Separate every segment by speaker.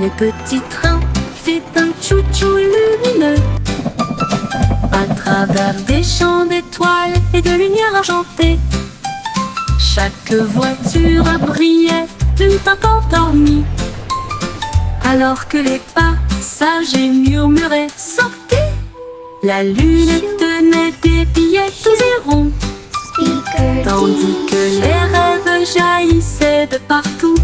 Speaker 1: Les petits trains, c'est un chouchou lumineux à travers des champs d'étoiles et de lumière argentée. Chaque voiture brillait tout encore dormie, alors que les passagers murmuraient « Sortez !» La lune tenait des billets tous et ronds, tandis que les rêves jaillissaient de partout,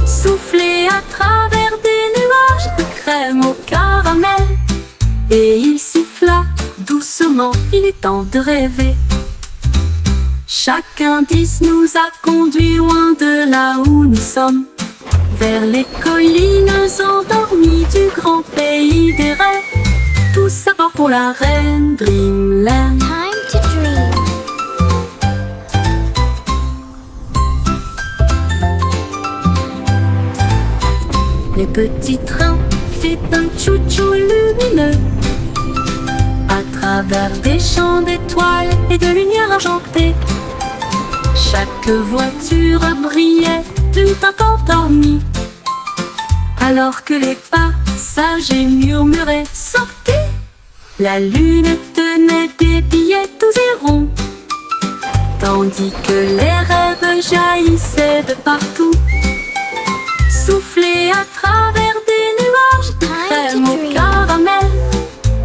Speaker 1: soufflés à travers des nuages de crème au caramel. Et il siffla doucement, il est temps de rêver. Chaque indice nous a conduits loin de là où nous sommes, vers les collines endormies du grand pays des rêves. Tout ça part pour la reine Dreamland.
Speaker 2: Time to dream.
Speaker 1: Les petits trains, c'est un chouchou lumineux à travers des champs d'étoiles et de lumière argentée. Chaque voiture brillait tout encore dormie, alors que les passagers murmuraient « Sortez !» La lune tenait des billets tous et ronds, tandis que les rêves jaillissaient de partout, soufflés à travers des nuages de crème au caramel.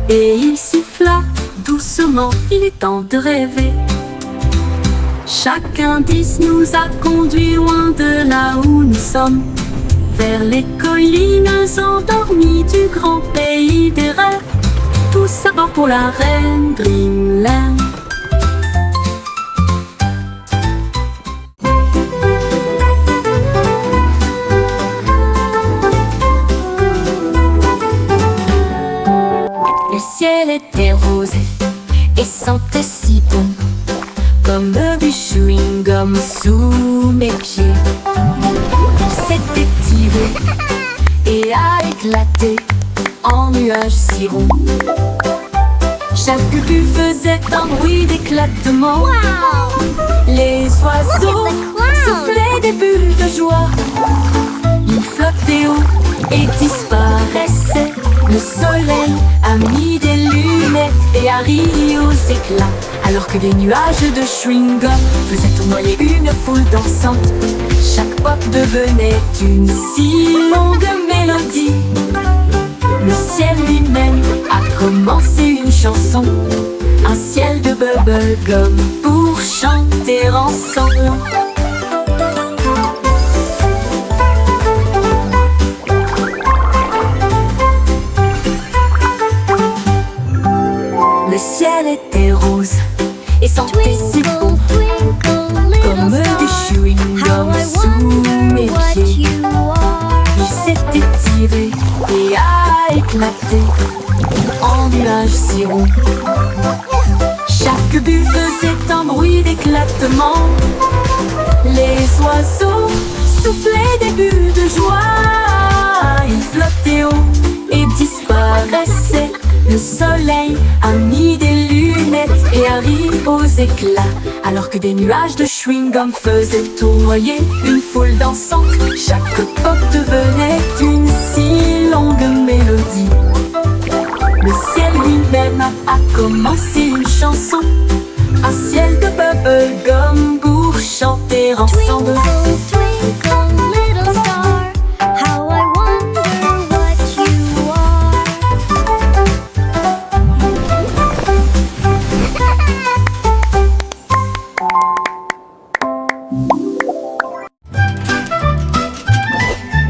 Speaker 1: Et il siffla doucement, il est temps de rêver. Chaque indice nous a conduits loin de là où nous sommes, vers les collines endormies du grand pays des rêves. Tout ça part pour la reine Dreamland. Le ciel était rose et sentait si bon, comme du chewing-gum sous mes pieds. S'était tiré et a éclaté en nuages si ronds. Chaque bulle faisait un bruit d'éclatement.
Speaker 2: Wow!
Speaker 1: Les oiseaux
Speaker 2: Look at the clouds.
Speaker 1: soufflaient des bulles de joie. Ils flottaient haut et disparaissaient. Le soleil a mis des lunettes et a ri aux éclats, alors que des nuages de chewing-gum faisaient tournoyer une foule dansante. Chaque pop devenait une si longue mélodie. Le ciel lui-même a commencé une chanson, un ciel de bubblegum pour chanter ensemble. Le ciel était rose et sentait si bon,
Speaker 2: Twinkle, twinkle,
Speaker 1: comme
Speaker 2: little
Speaker 1: du
Speaker 2: star,
Speaker 1: chewing-gum
Speaker 2: how I
Speaker 1: sous mes
Speaker 2: wonder what
Speaker 1: pieds.
Speaker 2: you are.
Speaker 1: Il s'était tiré et a éclaté en nuages si ronds. Chaque bulle faisait un bruit d'éclatement. Les oiseaux soufflaient des bulles de joie. Ils flottaient haut et disparaissaient. Le soleil a mis des lunettes et a ri aux éclats, alors que des nuages de chewing-gum faisaient tournoyer une foule dansante. Chaque pop devenait une si longue mélodie. Le ciel lui-même a commencé une chanson, un ciel de bubblegum pour chanter ensemble.
Speaker 2: Twinkle, twinkle, little star, how I wonder what you are.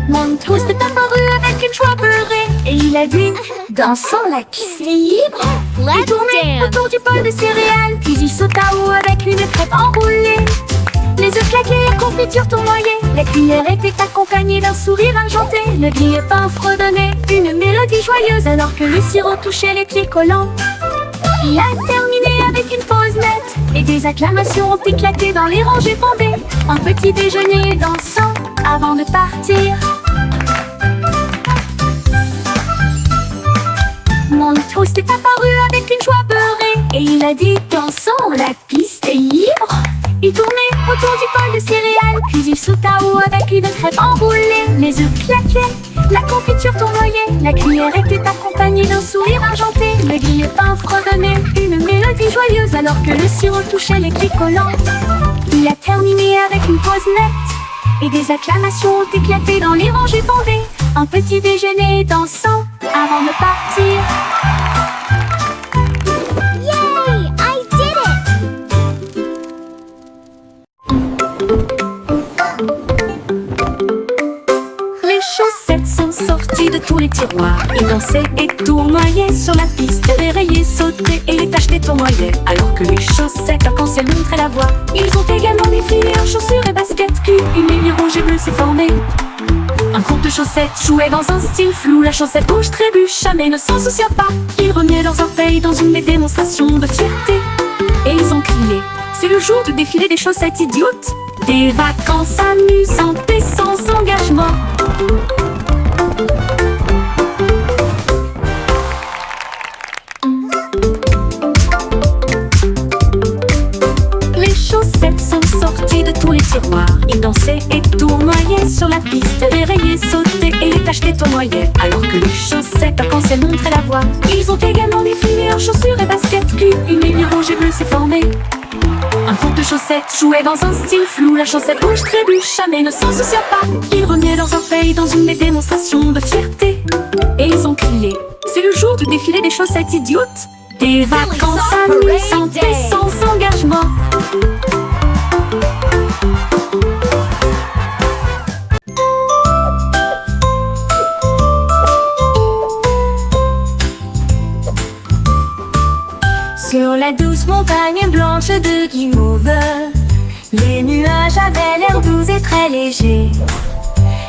Speaker 1: Mon trou s'est apparu avec une joie beurrée et il a dit « Dansons la piste est libre !» Il
Speaker 2: Let's
Speaker 1: tournait
Speaker 2: dance.
Speaker 1: autour du bol de céréales, puis il sauta haut avec une crêpe enroulée. Les œufs claqués et confiture tournoyaient, la cuillère était accompagnée d'un sourire argenté. Le grille-pain fredonnait une mélodie joyeuse alors que le sirop touchait les pieds collants. Il a terminé avec une pause nette et des acclamations ont éclaté dans les rangées bombées. Un petit déjeuner dansant avant de partir. Mon toast est apparu avec une joie beurrée et il a dit « Dansons, la piste est libre !» Il tournait autour du bol de céréales, puis il sauta haut avec une crêpe enroulée. Les œufs claquaient, la confiture tournoyait, la cuillère était accompagnée d'un sourire argenté. Le grille-pain fredonnait une mélodie joyeuse alors que le sirop touchait les clics collants. Il a terminé avec une pause nette et des acclamations ont éclaté dans les rangées bondées. Un petit déjeuner dansant avant de partir.
Speaker 2: Yay! I did it!
Speaker 1: Les chaussettes sont sorties de tous les tiroirs. Ils dansaient et tournoyaient sur la piste. Les rayés sautaient et les tachetés tournoyaient alors que les chaussettes arc-en-ciel montraient la voie. Ils ont également défilé en chaussures et baskets culs. Une ligne rouge et bleue s'est formée. Un groupe de chaussettes jouait dans un style flou. La chaussette rouge trébucha mais ne s'en soucia pas. Ils remuaient leurs orteils dans une démonstration de fierté. Et ils ont crié: c'est le jour du défilé des chaussettes idiotes. Des vacances amusantes et sans engagement. Les chaussettes sont sorties de tous les tiroirs. Ils dansaient et tournoyaient sur la piste. Les rayés sautaient et les tachetés tournoyaient alors que les chaussettes arc-en-ciel montraient la voie. Ils ont également défilé en chaussures et baskets culs. Une ligne rouge et bleue s'est formée. Un groupe de chaussettes jouait dans un style flou. La chaussette rouge trébucha mais ne s'en soucia pas. Ils remuaient leurs orteils dans une démonstration de fierté. Et ils ont crié: c'est le jour du défilé des chaussettes idiotes. Des vacances amusantes et sans engagement. Sur la douce montagne blanche de Guimauve, les nuages avaient l'air doux et très légers.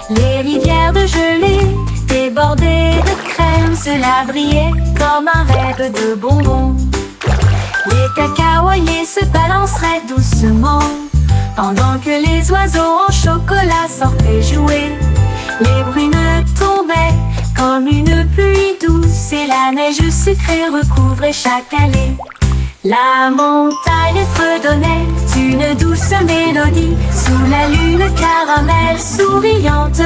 Speaker 1: Les rivières de gelée débordées de crème, cela brillait comme un rêve de bonbons. Les cacaoyers se balanceraient doucement pendant que les oiseaux en chocolat sortaient jouer. Les brunes tombaient comme une pluie douce et la neige sucrée recouvrait chaque allée. La montagne fredonnait une douce mélodie sous la lune caramel souriante.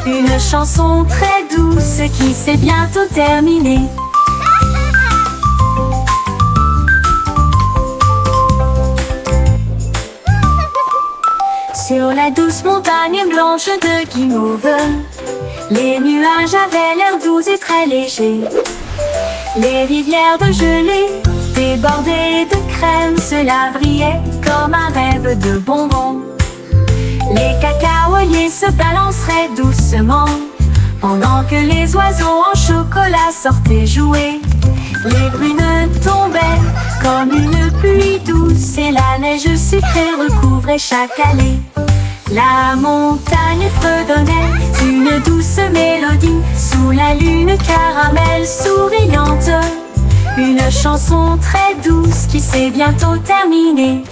Speaker 1: Une chanson très douce qui s'est bientôt terminée. Sur la douce montagne blanche de Guimauve, les nuages avaient l'air doux et très légers. Les rivières de gelée débordées de crème, cela brillait comme un rêve de bonbons. Les cacaoyers se balanceraient doucement pendant que les oiseaux en chocolat sortaient jouer. Les brunes tombaient comme une pluie douce et la neige sucrée recouvrait chaque allée. La montagne fredonnait une douce mélodie sous la lune caramel souriante. Une chanson très douce qui s'est bientôt terminée.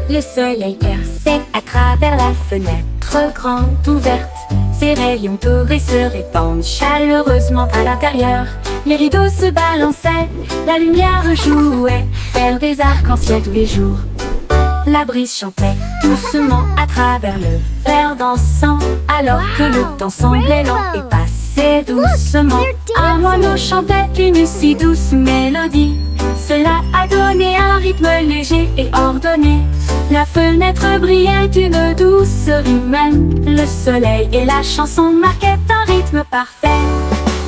Speaker 1: Le soleil perçait à travers la fenêtre grande ouverte. Ses rayons dorés se répandent chaleureusement à l'intérieur. Les rideaux se balançaient, la lumière jouait, faire des arcs-en-ciel tous les jours. La brise chantait doucement à travers le verre dansant, alors que le temps semblait lent et passait doucement. Un moineau chantait une si douce mélodie. Cela a donné un rythme léger et ordonné. La fenêtre brillait d'une douceur humaine. Le soleil et la chanson marquaient un rythme parfait.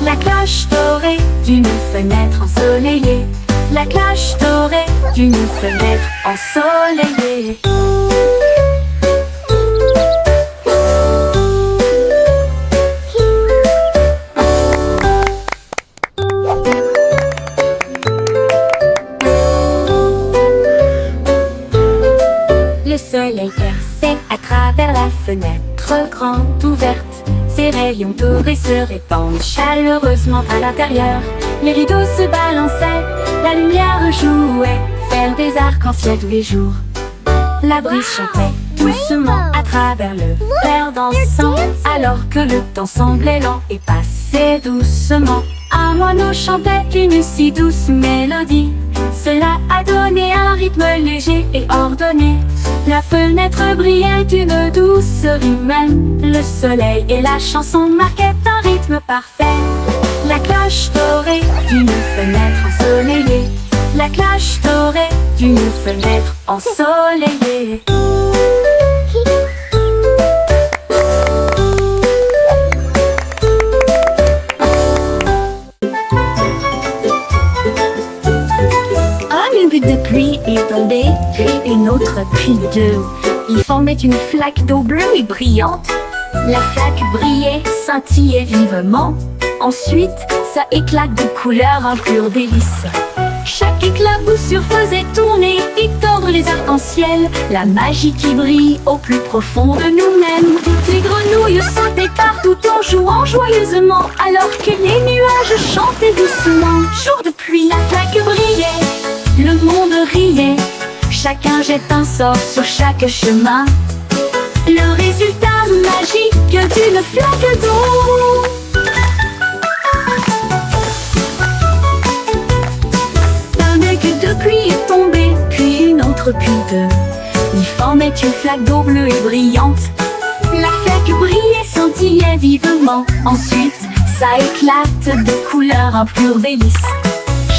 Speaker 1: La cloche dorée d'une fenêtre ensoleillée. La cloche dorée d'une fenêtre ensoleillée. Le soleil perçait à travers la fenêtre grande ouverte. Ses rayons dorés se répandent chaleureusement à l'intérieur. Les rideaux se balançaient, la lumière jouait, faire des arcs-en-ciel tous les jours. La brise chantait doucement à travers le verre dansant, alors que le temps semblait lent et passait doucement. Un moineau chantait une si douce mélodie, cela a donné un rythme léger et ordonné. La fenêtre brillait d'une douceur humaine, le soleil et la chanson marquaient un rythme parfait. La cloche dorée d'une fenêtre ensoleillée, la cloche dorée d'une fenêtre ensoleillée. Un but de pluie est tombé, puis une autre, puis deux. Ils formaient une flaque d'eau bleue et brillante. La flaque brillait, scintillait vivement. Ensuite, ça éclate de couleurs, un pur délice. Chaque éclaboussure faisait tourner et tordre les arcs-en-ciel, la magie qui brille au plus profond de nous-mêmes. Les grenouilles sautaient partout en jouant joyeusement, alors que les nuages chantaient doucement. Jour de pluie, la flaque brillait, le monde riait, chacun jette un sort sur chaque chemin. Le résultat magique d'une flaque d'eau. De pluie est tombée, puis une autre, puis deux. Ils formaient une flaque d'eau bleue et brillante. La flaque brillait, scintillait vivement. Ensuite, ça éclate de couleurs, un pur délice.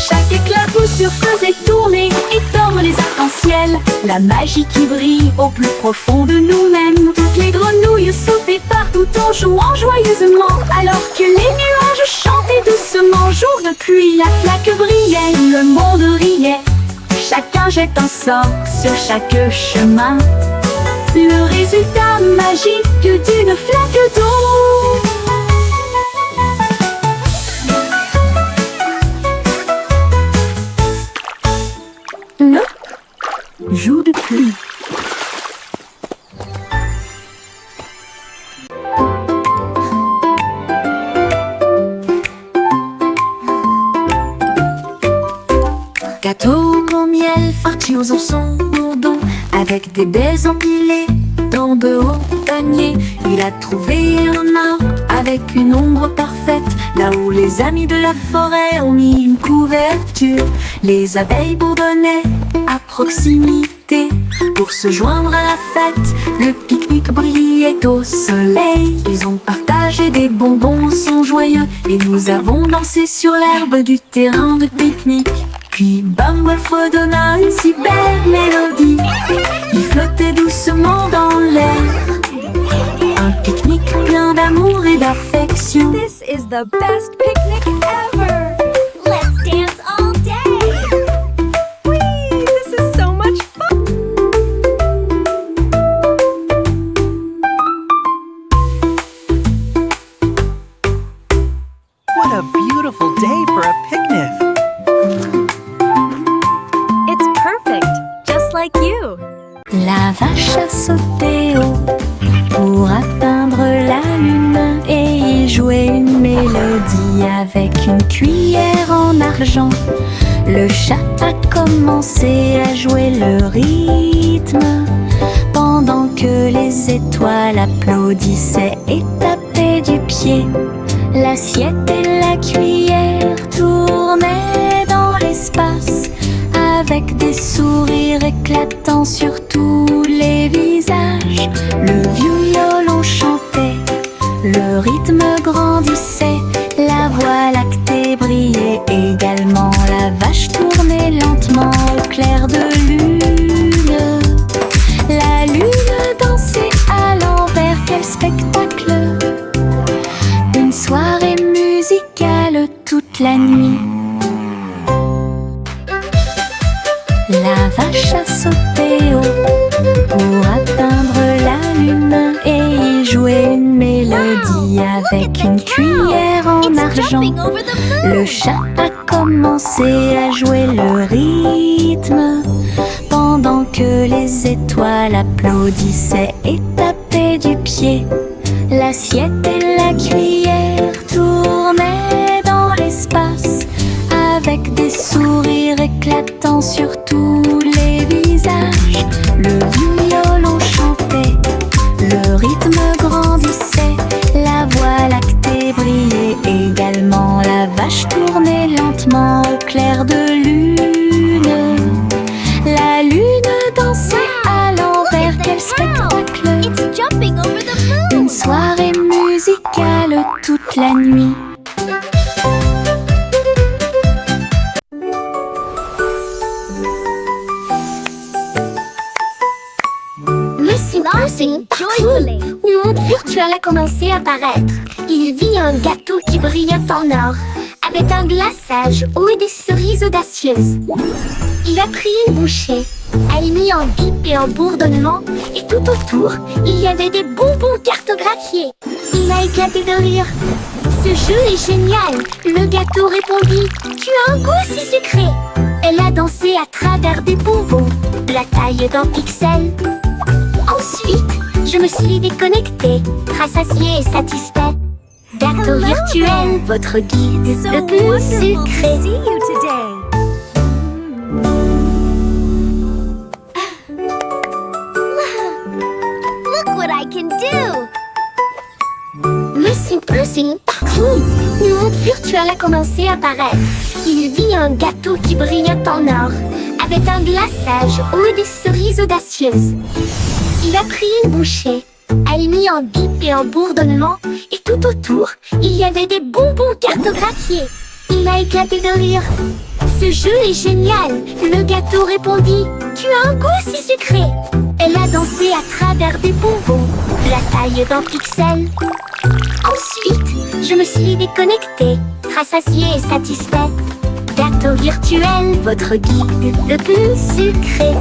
Speaker 1: Chaque éclaboussure faisait tourner et tordre les arcs-en-ciel, la magie qui brille au plus profond de nous-mêmes. Les grenouilles sautaient partout en jouant joyeusement, alors que les nuages chantaient doucement. Jour de pluie, la flaque brillait, le monde riait, chacun jette un sort sur chaque chemin. Le résultat magique d'une flaque d'eau. Jour de pluie. Gâteau au miel, farci aux oursons bourdons, avec des baies empilées dans de hauts paniers. Il a trouvé un arbre avec une ombre parfaite, là où les amis de la forêt ont mis une couverture. Les abeilles bourdonnaient à proximité pour se joindre à la fête. Le pique-nique brillait au soleil. Ils ont partagé des bonbons, sont joyeux, et nous avons dansé sur l'herbe du terrain de pique-nique. Puis Bumble fredonna une si belle mélodie, il flottait doucement dans l'air. Un pique-nique plein d'amour et d'affection.
Speaker 3: This is the best picnic ever!
Speaker 2: Let's dance all day.
Speaker 3: Whee! This is so much fun!
Speaker 4: What a beautiful day for a picnic!
Speaker 3: It's perfect, just like you.
Speaker 1: La vache a sauté haut pour atteindre la lune, et il jouait une mélodie avec une cuillère en argent. Le chat a commencé à jouer le rythme, pendant que les étoiles applaudissaient et tapaient du pied. L'assiette et la cuillère tournaient dans l'espace, avec des sourires éclatants sur tous les visages. Le violon chantait, le rythme grandissait, la voie lactée brillait également. La vache tournait lentement au clair de lune. La lune dansait à l'envers, quel spectacle! Une soirée musicale toute la nuit. La vache a sauté haut pour atteindre la lune, et il jouait une mélodie avec une cuillère en argent.
Speaker 2: Jumping over the moon.
Speaker 1: Le chat a commencé à jouer le rythme, pendant que les étoiles applaudissaient et tapaient du pied. L'assiette et la cuillère tournaient dans l'espace, avec des sourires éclatants sur tous les visages. Le vieux
Speaker 2: spectacle. It's jumping over the moon.
Speaker 1: Une soirée musicale toute la nuit.
Speaker 2: Lucy Pussy, joyfully.
Speaker 5: Une monde virtuel a commencé à apparaître. Il vit un gâteau qui brillait en or, avec un glaçage haut et des cerises audacieuses. Il a pris une bouchée, a émis un bip et un bourdonnement, et tout autour, il y avait des bonbons cartographiés. Il a éclaté de rire. Ce jeu est génial, le gâteau répondit. Tu as un goût si sucré. Elle a dansé à travers des bonbons, la taille d'un pixel. Ensuite, je me suis déconnectée, rassasiée et satisfait. Gâteau virtuel, votre guide
Speaker 2: So
Speaker 5: le plus
Speaker 2: wonderful to
Speaker 5: sucré.
Speaker 2: see you today. Look what I can do.
Speaker 5: Lucy Pussy, partout, une monde virtuel a commencé à apparaître. Il vit un gâteau qui brillait en or, avec un glaçage haut et des cerises audacieuses. Il a pris une bouchée, a émis un bip et un bourdonnement, et tout autour, il y avait des bonbons cartographiés. Il a éclaté de rire. Ce jeu est génial, le gâteau répondit. Tu as un goût si sucré. Elle a dansé à travers des bonbons, la taille d'un pixel. Ensuite, je me suis déconnectée, rassasiée et satisfait. Gâteau virtuel, votre guide le plus sucré.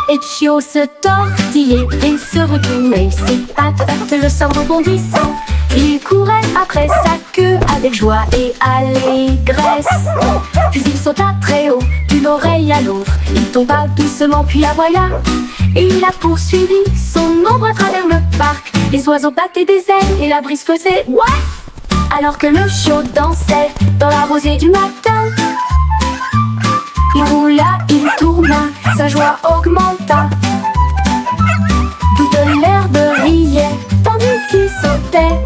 Speaker 5: Etchio se tortillait et se retournait, ses pattes heurtaient le sol rebondissant. Il courait après sa queue avec joie et allégresse. Puis il sauta très haut, d'une oreille à l'autre. Il tomba doucement puis aboya. Et il a poursuivi son ombre à travers le parc. Les oiseaux battaient des ailes et la brise faisait ouaf. Alors que le chiot dansait dans la rosée du matin. Il roula, il tourna, sa joie augmenta. Toute l'herbe riait, tandis qu'il sautait.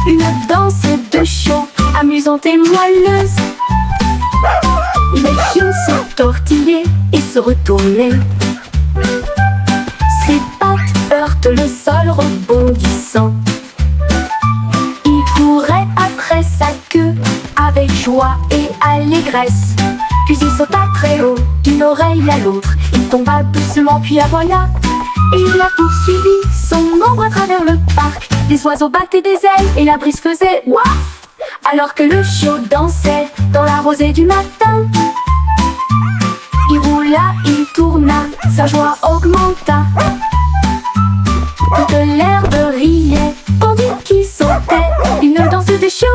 Speaker 5: Une danse de chiot, amusante et moelleuse. Les chiots se tortillaient et se retournaient. Ses pattes heurtent le sol rebondissant. Il courait après sa queue avec joie et allégresse. Puis il sauta très haut, d'une oreille à l'autre. Il tomba doucement puis aboya. Et il a poursuivi son ombre à travers le parc. Les oiseaux battaient des ailes et la brise faisait ouaf. Alors que le chiot dansait dans la rosée du matin. Il roula, il tourna, sa joie augmenta. Toute l'herbe riait, tandis qu'il sautait. Une danse de chiot,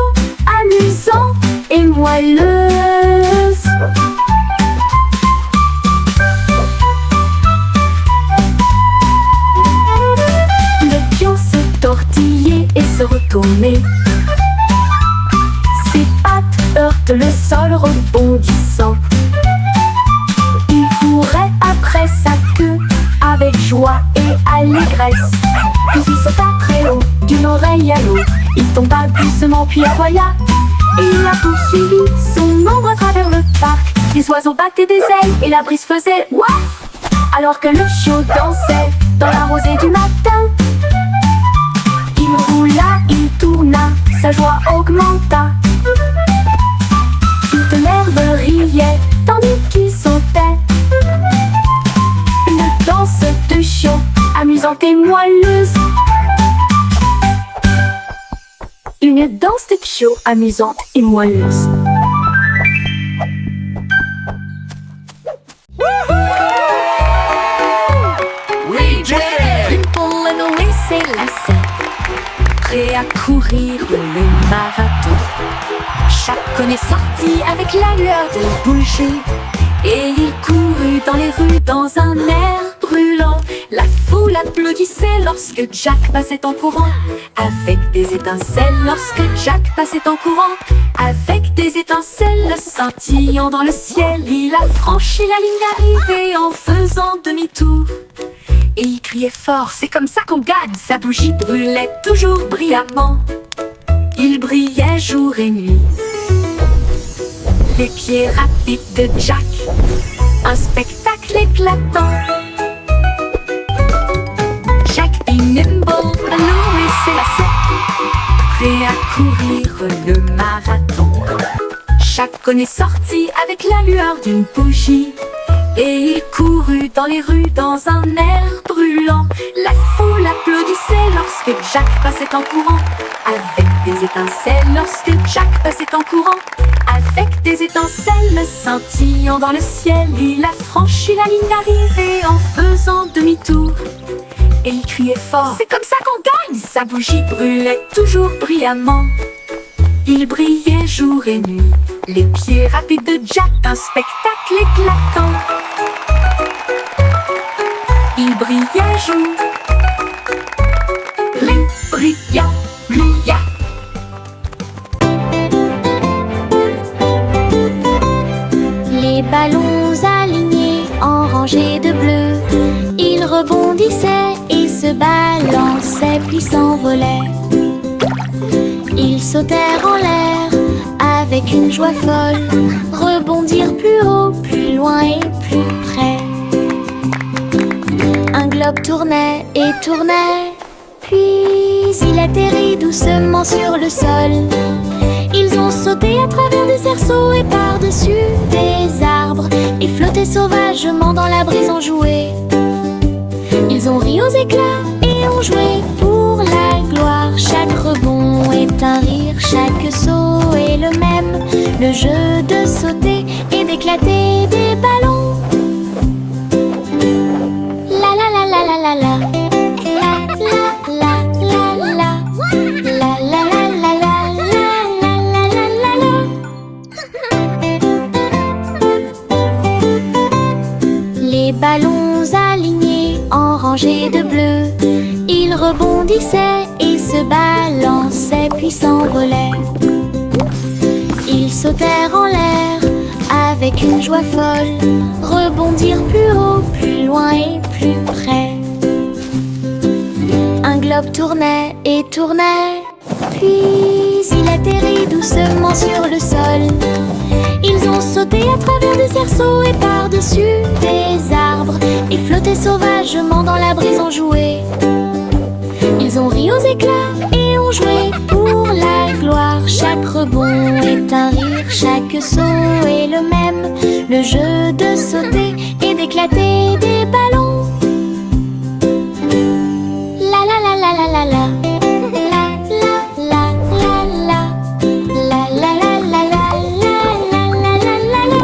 Speaker 5: amusante et moelleuse. Le chiot se tortillait et se retournait. Ses pattes heurtent le sol rebondissant. Il courait après sa queue avec joie et allégresse. Puis il sauta très haut, d'une oreille à l'autre. Il tomba doucement puis aboya. Et il a poursuivi son ombre à travers le parc. Les oiseaux battaient des ailes et la brise faisait ouaf. Alors que le chiot dansait dans la rosée du matin. Il roula, il tourna, sa joie augmenta. Toute l'herbe riait, tandis qu'il sautait. Une danse de chiot, amusante et moelleuse. Une danse de chiot, amusante et moelleuse.
Speaker 4: We did it!
Speaker 1: Une poule nouée s'élançait, prêt à courir le marathon. Chacun est sorti avec la lueur de bougie. Et il courut dans les rues dans un air brûlant. La foule applaudissait lorsque Jack passait en courant. Avec des étincelles lorsque Jack passait en courant. Avec des étincelles scintillant dans le ciel. Il a franchi la ligne d'arrivée en faisant demi-tour. Et il criait fort, c'est comme ça qu'on gagne. Sa bougie brûlait toujours brillamment. Il brillait jour et nuit. Les pieds rapides de Jack, un spectacle éclatant. Jack be nimble, ballon et s'élassait, prêt à courir le marathon. Jack est sorti avec la lueur d'une bougie, et il courut dans les rues dans un air brûlant. La foule applaudissait lorsque Jack passait en courant, avec des étincelles lorsque Jack passait en courant. Avec des étincelles scintillant dans le ciel, il a franchi la ligne d'arrivée en faisant demi-tour. Et il criait fort, c'est comme ça qu'on gagne! Sa bougie brûlait toujours brillamment. Il brillait jour et nuit, les pieds rapides de Jack, un spectacle éclatant. Il brillait jour, brilla.
Speaker 2: Les ballons alignés en rangées de bleu, ils rebondissaient et se balançaient puis s'envolaient. Ils sautèrent en l'air avec une joie folle, rebondirent plus haut, plus loin et plus près. Un globe tournait et tournait, puis il atterrit doucement sur le sol. Ils ont sauté à travers des cerceaux et par-dessus des arbres, et flotté sauvagement dans la brise en jouet. Ils ont ri aux éclats et ont joué pour la gloire. Chaque rebond est un rire, chaque saut est le même. Le jeu de sauter et d'éclater des ballons. La la la la la la la. La la la la la. La la la la la la la la la. Les ballons alignés en rangées de bleu, ils rebondissaient et se balançaient puis s'envolaient. Ils sautèrent en l'air avec une joie folle, rebondirent plus haut, plus loin et plus près. Un globe tournait et tournait, puis il atterrit doucement sur le sol. Ils ont sauté à travers des cerceaux et par-dessus des arbres, et flotté sauvagement dans la brise en jouet. Ils ont ri aux éclats et ont joué pour la gloire. Chaque rebond est un rire, chaque saut est le même. Le jeu de sauter et d'éclater des ballons. La la la la la la la. La la la la la. La la la la la la la la la.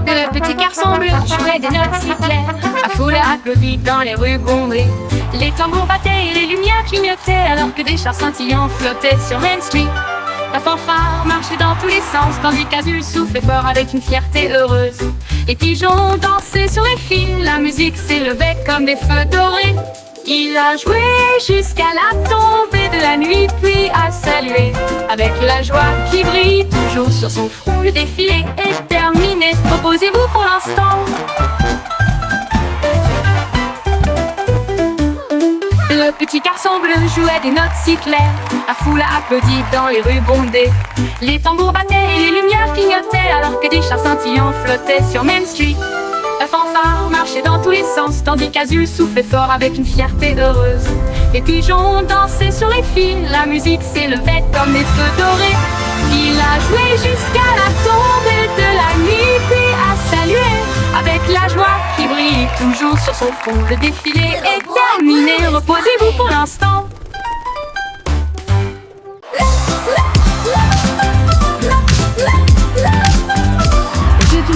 Speaker 1: Le petit garçon bleu jouait des notes si claires, à foule applaudit dans les rues bondées. Les tambours battaient et les lumières clignotaient, alors que des chars scintillants flottaient sur Main Street. La fanfare marchait dans tous les sens, tandis qu'Azul soufflait fort avec une fierté heureuse. Les pigeons dansaient sur les fils, la musique s'élevait comme des feux dorés. Il a joué jusqu'à la tombée de la nuit, puis a salué avec la joie qui brille toujours sur son front. Le défilé est terminé, reposez-vous pour l'instant. Le petit garçon bleu jouait des notes si claires, la foule a applaudi dans les rues bondées. Les tambours battaient et les lumières clignotaient, alors que des chars scintillants flottaient sur Main Street. La fanfare marchait dans tous les sens, tandis qu'Azul soufflait fort avec une fierté heureuse. Les pigeons dansaient sur les fils, la musique s'élevait comme des feux dorés. Il a joué jusqu'à la tombée de la nuit, puis a salué avec la joie qui brille toujours sur son front. Le défilé est terminé, reposez-vous pour l'instant.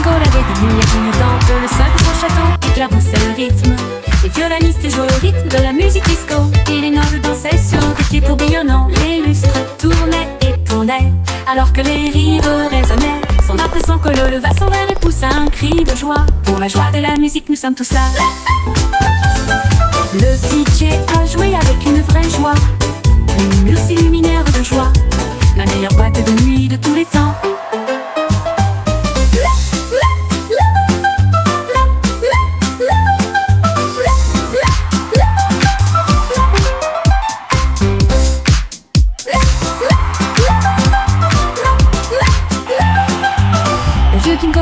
Speaker 6: Avait des lumières clignotantes, le sol de son château éclaboussait le rythme. Les violonistes jouaient au rythme de la musique disco, et les nobles dansaient sur des pieds tourbillonnants. Les lustres tournaient et tournaient, alors que les rires résonnaient. Son âme de son colo leva son verre et poussa un cri de joie. Pour la joie de la musique, nous sommes tous là. Le DJ a joué avec une vraie joie, une murs s'illuminèrent de joie. La meilleure boîte de nuit de tous les temps.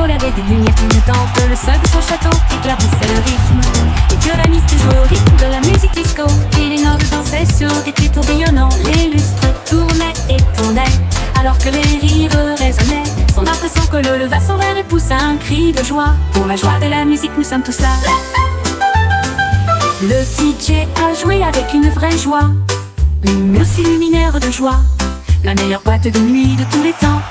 Speaker 6: colorée des lumières clignotantes. Le sol de son château éclaboussait le rythme. Les violonistes jouaient au rythme de la musique disco. Et les nobles dansaient sur des pieds tourbillonnants. Les lustres tournaient et tournaient, alors que les rires résonnaient. Son impression que le leva son verre et poussa un cri de joie. Pour la joie de la musique, nous sommes tous là. Le DJ a joué avec une vraie joie. Les murs s'illuminèrent de joie. La meilleure boîte de nuit de tous les temps.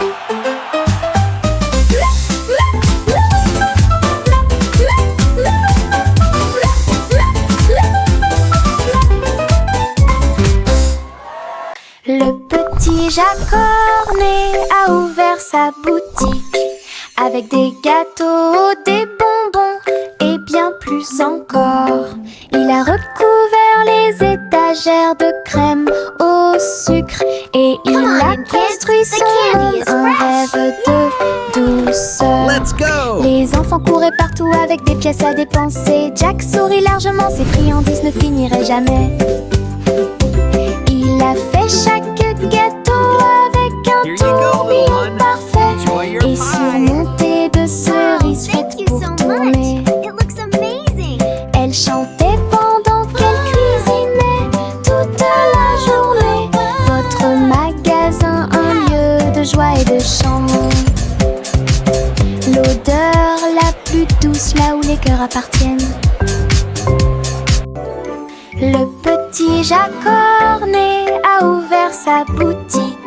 Speaker 2: Le petit Jacques Cornet a ouvert sa boutique avec des gâteaux, des bonbons et bien plus encore. Il a recouvert les étagères de crème au sucre et il a construit son monde, un rêve de douceur.
Speaker 4: Let's go!
Speaker 2: Les enfants couraient partout avec des pièces à dépenser. Jack sourit largement, ses friandises ne finiraient jamais. Il a fait chaque gâteau avec un
Speaker 4: Here you go, little
Speaker 2: tourbillon
Speaker 4: one.
Speaker 2: parfait
Speaker 4: Enjoy your
Speaker 2: et
Speaker 4: pie.
Speaker 2: surmonté de cerises faites pour tourner.
Speaker 5: It looks amazing.
Speaker 2: Elle chantait pendant qu'elle cuisinait toute la journée. Votre magasin, un lieu de joie et de chant. L'odeur la plus douce là où les cœurs appartiennent. Le petit Jacques Cornet a ouvert sa boutique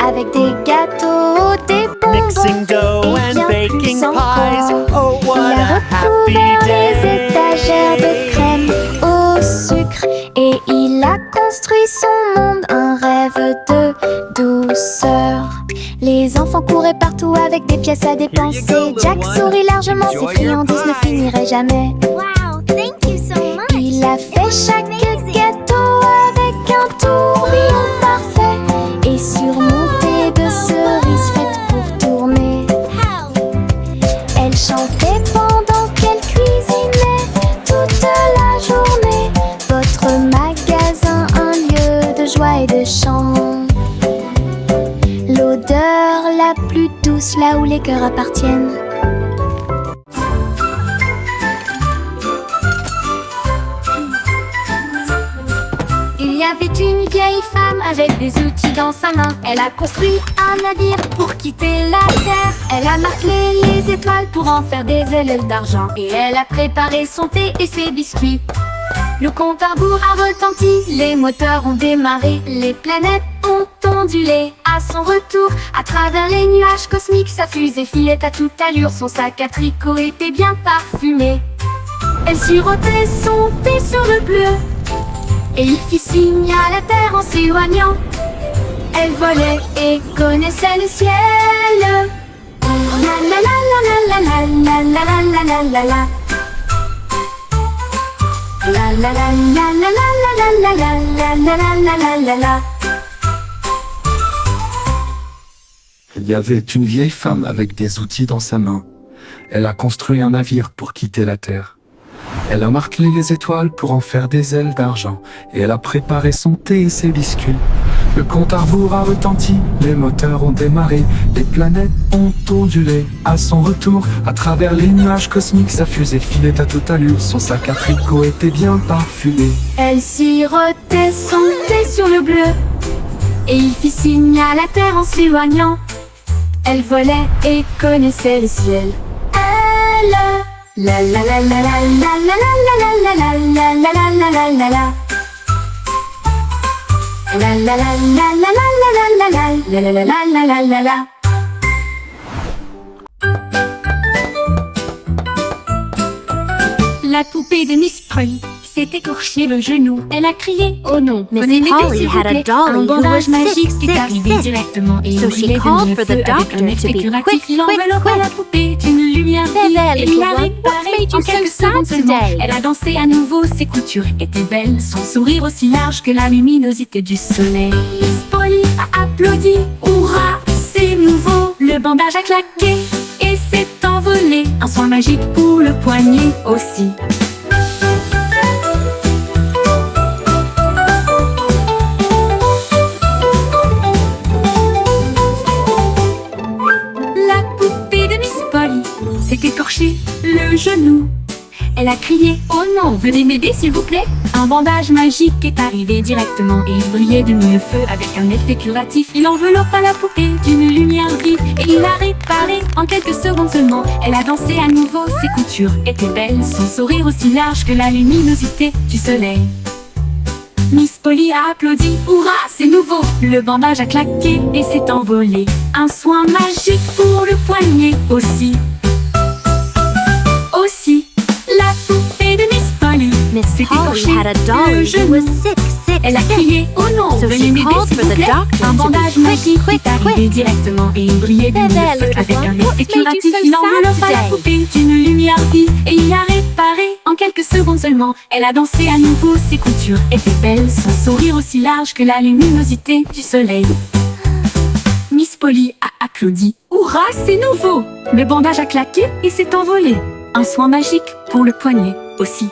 Speaker 2: avec des gâteaux, des
Speaker 4: Mixing
Speaker 2: bonbons
Speaker 4: dough
Speaker 2: et
Speaker 4: and
Speaker 2: bien
Speaker 4: baking
Speaker 2: plus
Speaker 4: pies.
Speaker 2: encore.
Speaker 4: Oh, what
Speaker 2: Il a
Speaker 4: a happy
Speaker 2: recouvert les
Speaker 4: day!
Speaker 2: étagères de crème au sucre et il a construit son monde, un rêve de douceur. Les enfants couraient partout avec des pièces à dépenser.
Speaker 4: little
Speaker 2: Jack
Speaker 4: one.
Speaker 2: sourit largement, ses
Speaker 4: Enjoy your
Speaker 2: friandises ne
Speaker 4: pie.
Speaker 2: finiraient jamais.
Speaker 5: Wow, thank you so much.
Speaker 2: Il a fait
Speaker 5: It
Speaker 2: chaque
Speaker 5: looks amazing.
Speaker 2: gâteau avec un tourbillon parfait et surmonté de cerises faites pour tourner.
Speaker 5: How?
Speaker 2: Elle chantait pendant qu'elle cuisinait toute la journée. Votre magasin, un lieu de joie et de chant. L'odeur la plus douce là où les cœurs appartiennent.
Speaker 6: Il y avait une vieille femme avec des outils dans sa main. Elle a construit un navire pour quitter la terre. Elle a marqué les étoiles pour en faire des ailes d'argent. Et elle a préparé son thé et ses biscuits. Le compte à rebours a retenti, les moteurs ont démarré. Les planètes ont ondulé à son retour. À travers les nuages cosmiques, sa fusée filait à toute allure. Son sac à tricot était bien parfumé. Elle sirotait son thé sur le bleu et il fit signe à la terre en s'éloignant. Elle volait et connaissait le ciel. La la la la la la la la la la la la. La la la la la la la la la la la la la la la.
Speaker 7: Il y avait une vieille femme avec des outils dans sa main. Elle a construit un navire pour quitter la terre. Elle a marqué les étoiles pour en faire des ailes d'argent. Et elle a préparé son thé et ses biscuits. Le compte à rebours a retenti, les moteurs ont démarré. Les planètes ont ondulé à son retour. À travers les nuages cosmiques, sa fusée filait à toute allure. Son sac à tricot était bien parfumé.
Speaker 6: Elle sirotait son thé sur le bleu et il fit signe à la terre en s'éloignant. Elle volait et connaissait le ciel. Elle la la la la la la la la la la la la la la la la la. La la la la la la la la la la la la la la la. La poupée de Miss Polly s'est écorché le genou. Elle a crié oh non.
Speaker 8: Miss
Speaker 6: Venez m'aider,
Speaker 8: Polly
Speaker 6: s'il vous
Speaker 8: had a
Speaker 6: plaît.
Speaker 8: dolly
Speaker 6: Un
Speaker 8: who
Speaker 6: bandage
Speaker 8: was
Speaker 6: magique
Speaker 8: sick,
Speaker 6: est
Speaker 8: sick,
Speaker 6: arrivé
Speaker 8: sick.
Speaker 6: directement et
Speaker 8: So
Speaker 6: il
Speaker 8: she
Speaker 6: brillait
Speaker 8: called
Speaker 6: de
Speaker 8: for the
Speaker 6: feu avec
Speaker 8: doctor
Speaker 6: un effet
Speaker 8: to be
Speaker 6: curatif.
Speaker 8: quick,
Speaker 6: Il
Speaker 8: quick,
Speaker 6: enveloppa
Speaker 8: quick.
Speaker 6: la poupée d'une lumière
Speaker 8: There,
Speaker 6: vive
Speaker 8: there,
Speaker 6: et
Speaker 8: little
Speaker 6: la
Speaker 8: one. What's
Speaker 6: réparait
Speaker 8: made you
Speaker 6: en
Speaker 8: so
Speaker 6: quelques
Speaker 8: sad
Speaker 6: secondes seulement.
Speaker 8: today?
Speaker 6: Elle a dansé à nouveau, ses coutures étaient belles, son sourire aussi large que la luminosité du soleil. Miss Polly a applaudi, hurrah, c'est nouveau. Le bandage a claqué et s'est envolé. Un soin magique pour le poignet aussi. La poupée de Miss Polly genou. Elle a crié « Oh non, venez m'aider s'il vous plaît !» Un bandage magique est arrivé directement et il brillait de mille feux avec un effet curatif. Il enveloppa la poupée d'une lumière vive et il l'a réparée en quelques secondes seulement. Elle a dansé à nouveau, ses coutures étaient belles, son sourire aussi large que la luminosité du soleil. Miss Polly a applaudi, hurrah, c'est nouveau! Le bandage a claqué et s'est envolé. Un soin magique pour le poignet aussi. La poupée de Miss Polly
Speaker 3: Miss
Speaker 6: s'est
Speaker 3: Polly
Speaker 6: écorché
Speaker 3: had a
Speaker 6: le
Speaker 3: dolly who
Speaker 6: genou.
Speaker 3: was sick.
Speaker 6: Elle a crié « Oh non,
Speaker 3: So
Speaker 6: venez
Speaker 3: she
Speaker 6: m'aider
Speaker 3: called
Speaker 6: s'il
Speaker 3: for
Speaker 6: vous
Speaker 3: the
Speaker 6: plaît !»
Speaker 3: doctor
Speaker 6: Un
Speaker 3: to be
Speaker 6: bandage
Speaker 3: quick,
Speaker 6: magique
Speaker 3: quick,
Speaker 6: est arrivé
Speaker 3: quick.
Speaker 6: directement et il brillait de
Speaker 3: There,
Speaker 6: mille
Speaker 3: there,
Speaker 6: feux
Speaker 3: little
Speaker 6: avec
Speaker 3: one,
Speaker 6: un
Speaker 3: what's
Speaker 6: effet
Speaker 3: made you
Speaker 6: curatif.
Speaker 3: so
Speaker 6: Il
Speaker 3: sad
Speaker 6: enveloppa la
Speaker 3: today?
Speaker 6: poupée d'une lumière vive et il l'a réparée en quelques secondes seulement. Elle a dansé à nouveau, ses coutures étaient belles, son sourire aussi large que la luminosité du soleil. Miss Polly a applaudi. Hurrah, c'est nouveau! Le bandage a claqué et s'est envolé. Un soin magique pour le poignet aussi.